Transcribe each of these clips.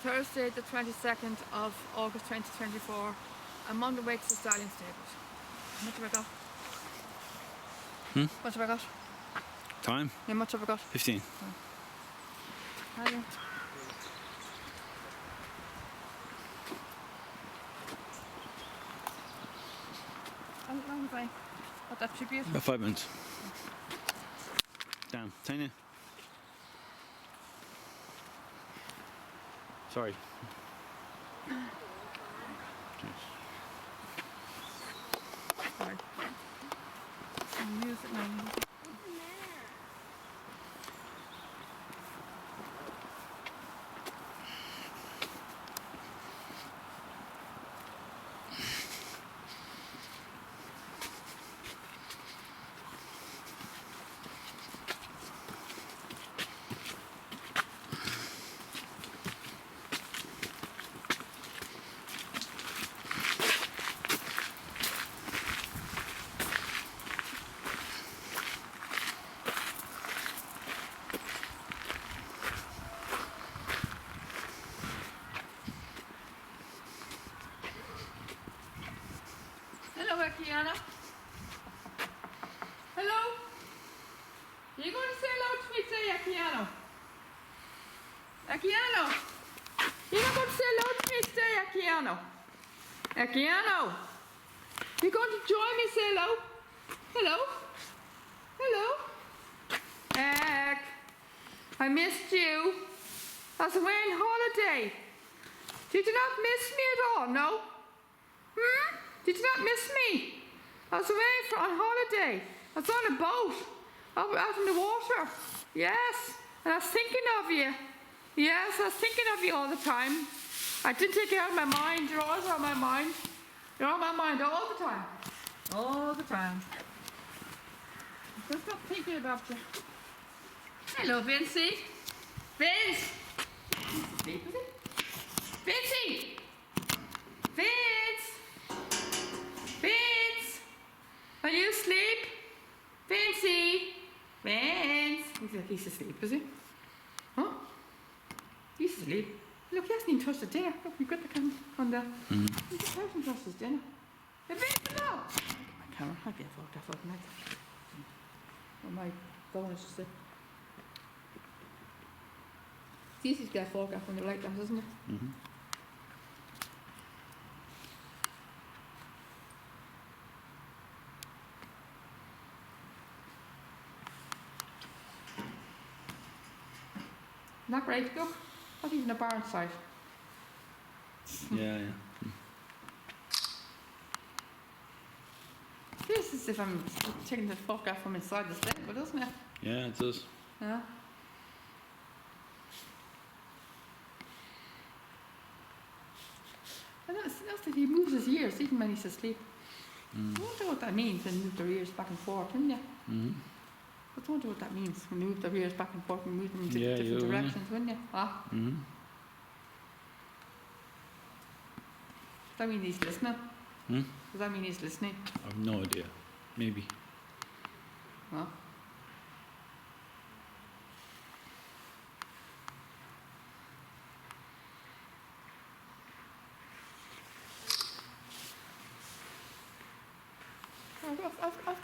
Thursday the 22nd of August 2024. I'm on the way to the stallion stables. What have I got? What have I got? Time? How much have I got? 15. Hiya. How long have I got that tribute? About 5 minutes. Damn, tiny. Sorry. Sorry. Music now. Hello, Akiana. Hello. Are you going to say hello to me today, Akiano? Akiano. You're not going to say hello to me today, Akiano. Akiano. You're going to join me, say hello. Hello. Hello. Ek. I missed you. I was away on holiday. Did you not miss me at all? No? Did you not miss me? I was away on holiday. I was on a boat. Out in the water. Yes. And I was thinking of you. Yes, I was thinking of you all the time. I didn't take you out of my mind. You're always on my mind. You're on my mind all the time. All the time. I'm just not thinking about you. Hello, Vincey. Vince! Sleep, is it? Vincey! Vince! Vince! Are you asleep? Vincey! Vince! He's asleep, is he? Huh? He's asleep. Look, he hasn't even touched the dinner. Look, we've got the camera on there. He just hasn't touched his dinner. Hey, Vince, hello! I'll get my camera. I'll get a photograph of him. Oh, my phone is just It's easy to get a photograph when you're like that, isn't it? Not great, look. Not even a barn site. Yeah. Feels as if I'm taking the photograph from inside the stable, doesn't it? Yeah, it does. Yeah. I noticed that he moves his ears even when he's asleep. I wonder what that means when they move their ears back and forth, wouldn't you? I wonder what that means when they move their ears back and forth and move them in different directions, wouldn't you? Ah. Does that mean he's listening? Does that mean he's listening? I have no idea. Maybe. Huh?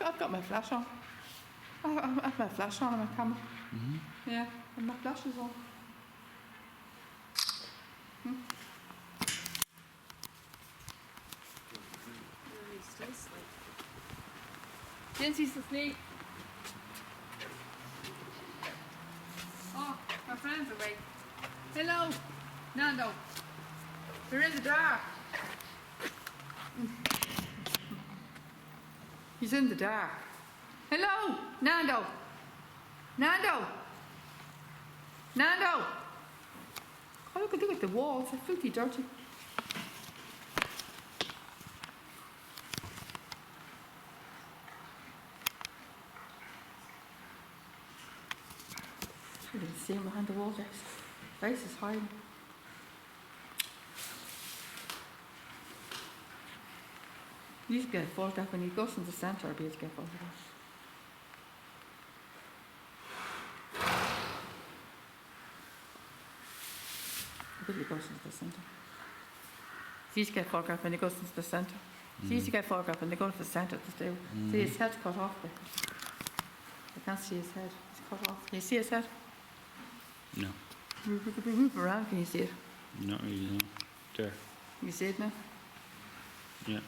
I've got my flash on. I have my flash on my camera. Yeah, and my flash is on. Jency's asleep. Oh, my friend's awake. Hello, Nando. You're in the dark. He's in the dark. Hello, Nando. Nando. Nando. Oh, look at the walls. They're filthy dirty. I didn't see him behind the wall there. His face is hiding. You need to get a photograph when he goes in the centre. I'll be able to get a photograph. Because it goes into the centre. It's easy to get a photograph when it goes into the centre. It's easy to get a photograph when they go to the centre. See, his head's cut off there. I can't see his head. It's cut off. Can you see his head? No, Move around, can you see it? not really. No. There. Can you see it now? Yeah.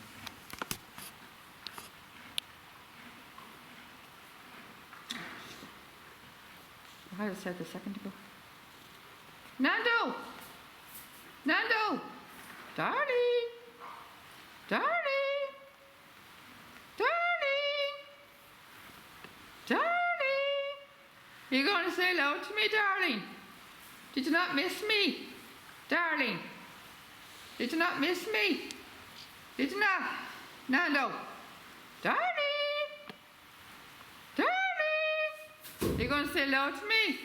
I had said a second ago. Nando! Nando! Darling! Darling! Darling! Darling! You're going to say hello to me, darling? Did you not miss me? Darling? Did you not miss me? Did you not? Nando? Darling! Darling! You're going to say hello to me?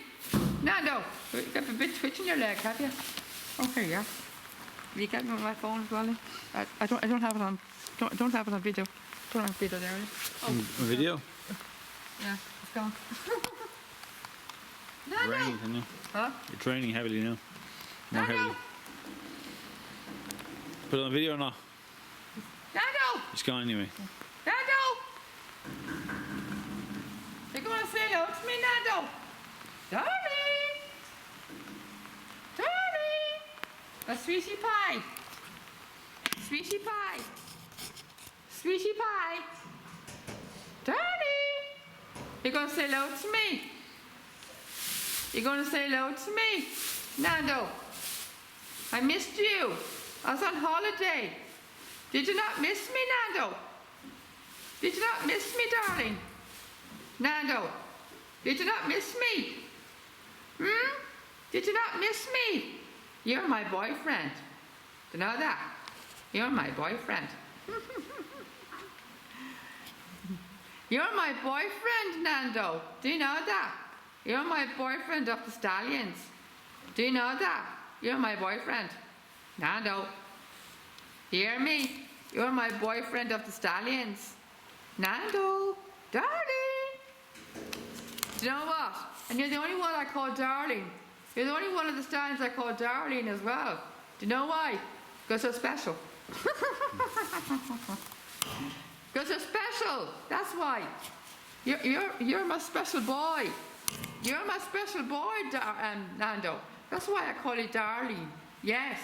Nando, you've got a bit twitch in your leg, have you? Okay, yeah. You get me on my phone as well? Eh? I don't have it on. Don't have it on video. Don't have video there. Oh, A video? yeah, it's gone. Nando. Raining, isn't it? Huh? It's raining heavily now. More Nando. heavily. Put it on video or not? Nando. It's gone anyway. Nando. You're going to say hello to me, Nando. Darling. Darling. A sweetie pie. Sweetie pie. Sweetie pie. Darling. You're going to say hello to me. You're going to say hello to me. Nando. I missed you. I was on holiday. Did you not miss me, Nando? Did you not miss me, darling? Nando, did you not miss me? Did you not miss me? You're my boyfriend. Do you know that? You're my boyfriend. You're my boyfriend, Nando. Do you know that? You're my boyfriend of the stallions. Do you know that? You're my boyfriend. Nando. Hear me? You're my boyfriend of the stallions. Nando. Darling. Do you know what? And you're the only one I call darling. You're the only one of the stallions I call darling as well. Do you know why? Because you're special. Because you're special. That's why. You're my special boy. You're my special boy, Nando. That's why I call you darling. Yes.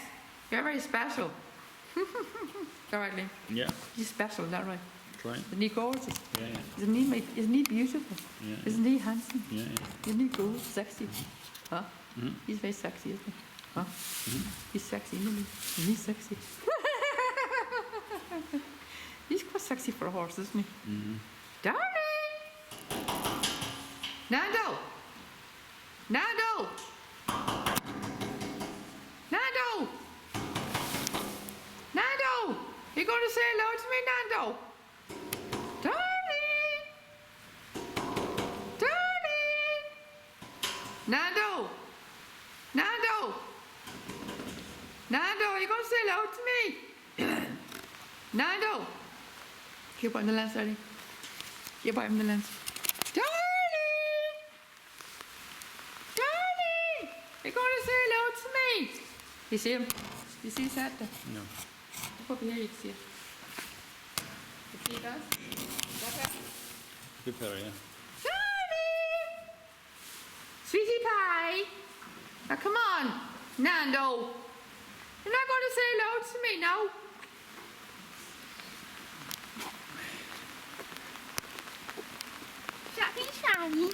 You're very special. All right, Liam. Yeah. He's special, is that right? Trying. Isn't he gorgeous? Yeah, yeah. Isn't he beautiful? Yeah. Isn't he handsome? Yeah, yeah. Isn't he good? Sexy? Huh? Mhm. He's very sexy, isn't he? Huh? He's sexy, isn't he? Isn't he sexy? He's quite sexy for a horse, isn't he? Darling! Nando! Nando! Nando! Nando! You're going to say hello to me, Nando? Darling! Darling! Nando! Nando! Nando, are you going to say hello to me? Nando! Keep on the lens, ready? Keep on the lens. Darling! Darling! You're going to say hello to me? You see him? You see his head there? No. Look over here, you can see it. You see it, guys? That there? Good better, yeah. Darling! Sweetie pie! Now come on, Nando. You're not going to say hello to me now. Sorry.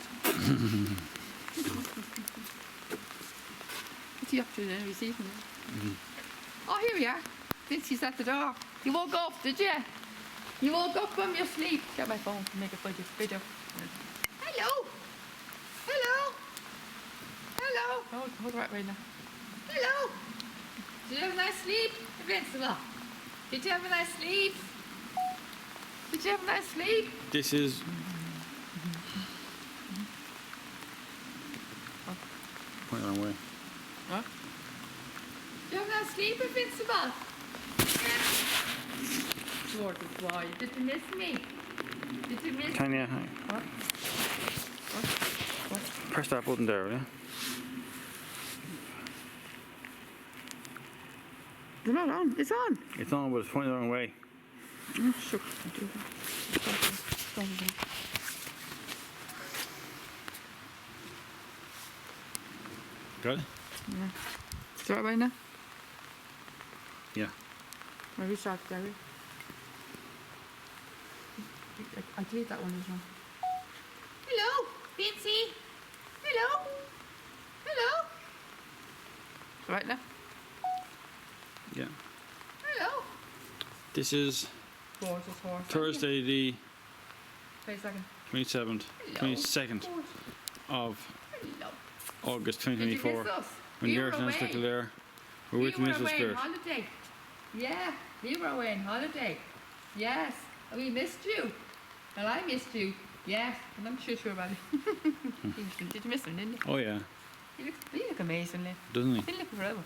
What's he up to then? Is he eating it? Oh, here we are. Vincy's at the door. You woke up, did you? You woke up from your sleep. Get my phone to make a video. Hello. Hello. Hello. Hold right now. Hello. Did you have a nice sleep, Invincible? Did you have a nice sleep? Did you have a nice sleep? This is. Point the wrong way. Huh? Did you have a nice sleep, Invincible? Gorgeous boy. Did you miss me? Did you miss me? Can you What? What? press that button there, will you? It's not on. It's on. It's on, but it's pointing the wrong way. Oh, shucks. I'll do that. Got it? Yeah. Is that right now? Yeah. Maybe start there. I did that one as well. Hello, Vincy. Hello. Hello. Right now? Yeah. Hello. This is Horse. Thursday, the Wait a second. 27th, Hello. 22nd Horse. of Hello. August Did you 2024. miss us? When We the were Earth and away. Clare were We with were Mrs. away on Spirit. holiday. Yeah, we were away on holiday. Yes, and we missed you. Well, I missed you. Yes, and I'm sure about it. Did you miss him, didn't you? Oh yeah, You look amazing, Lynn. doesn't he? He look forever.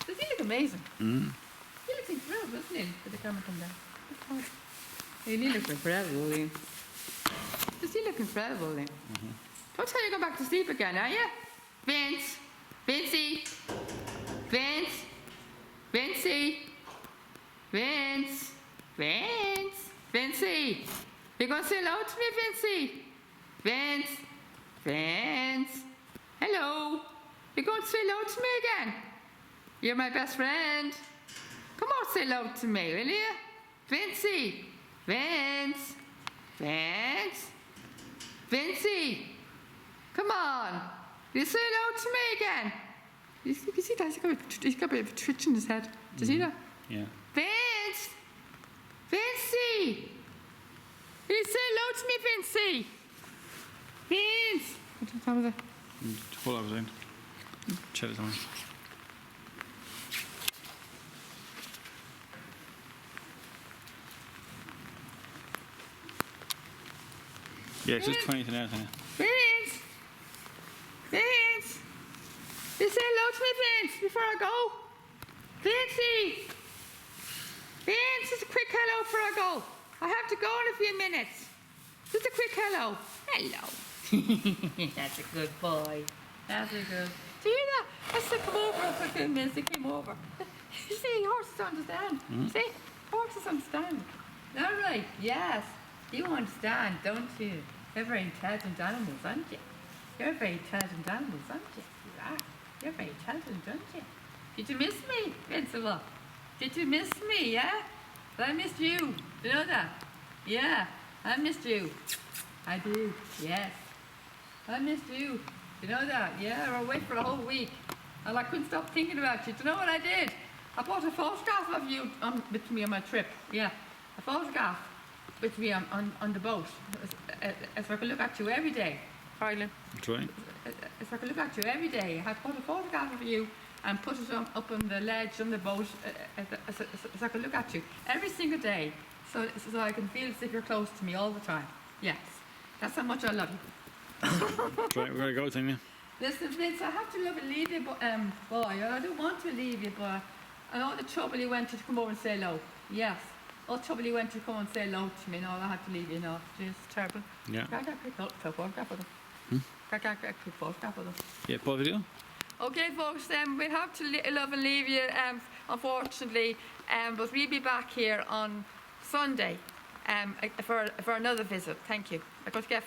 Does he look amazing? Mm. He looks incredible, doesn't he? With the camera come down. He looks incredible, Lynn. Does he look incredible, Lynn? Don't tell you go back to sleep again, are you? Vince! Vincey! Vince! Vincey! Vince! Vince! Vincey! You're going to say hello to me, Vincey? Vince! Vince! Hello! You're going to say hello to me again? You're my best friend. Come on, say hello to me, will you? Vincey! Vince! Vince! Vincey! Come on! You say hello to me again? You see that? He's got a bit of a twitch in his head. Do you see that? Yeah. Vince! Vincey! You say hello to me, Vincey! Vince! What time was it? Hold on a second. Chat it on. Yeah, it's just 20 to now. Vince! Vince! You say hello to me, Vince, before I go? Vincey! Vince, just a quick hello before I go. I have to go in a few minutes. Just a quick hello. Hello. That's a good boy. That's a good. Do you hear that? I said come over for a few minutes. They came over. You see, horses understand. See? Horses understand. Is that right? Yes. You understand, don't you? You're very intelligent animals, aren't you? You're very intelligent animals, aren't you? You are. You're very intelligent, aren't you? Did you miss me, Vincent? Did you miss me, yeah? But I missed you. Do you know that? Yeah, I missed you. I do, yes. I missed you. Do you know that? Yeah, I was away for a whole week. And I couldn't stop thinking about you. Do you know what I did? I bought a photograph of you with me on my trip. Yeah, a photograph with me on the boat. So I could look at you every day. Harlan. That's right. So I could look at you every day. I had put a photograph of you and put it up on the ledge on the boat so I could look at you every single day. So I can feel as if you're close to me all the time. Yes. That's how much I love you. That's right, we're going to go, Tanya. Listen, Vince, I have to love and leave you, boy. I don't want to leave you, but I know the trouble you went to come over and say hello. Yes. All the trouble you went to come and say hello to me. No, I had to leave you. No, it's terrible. Yeah. Can I get a quick photograph of them? Can I get a quick photograph of them? Yeah, pause video. Okay, folks, we'll have to love and leave you, unfortunately, but we'll be back here on Sunday for another visit. Thank you. I'm going to get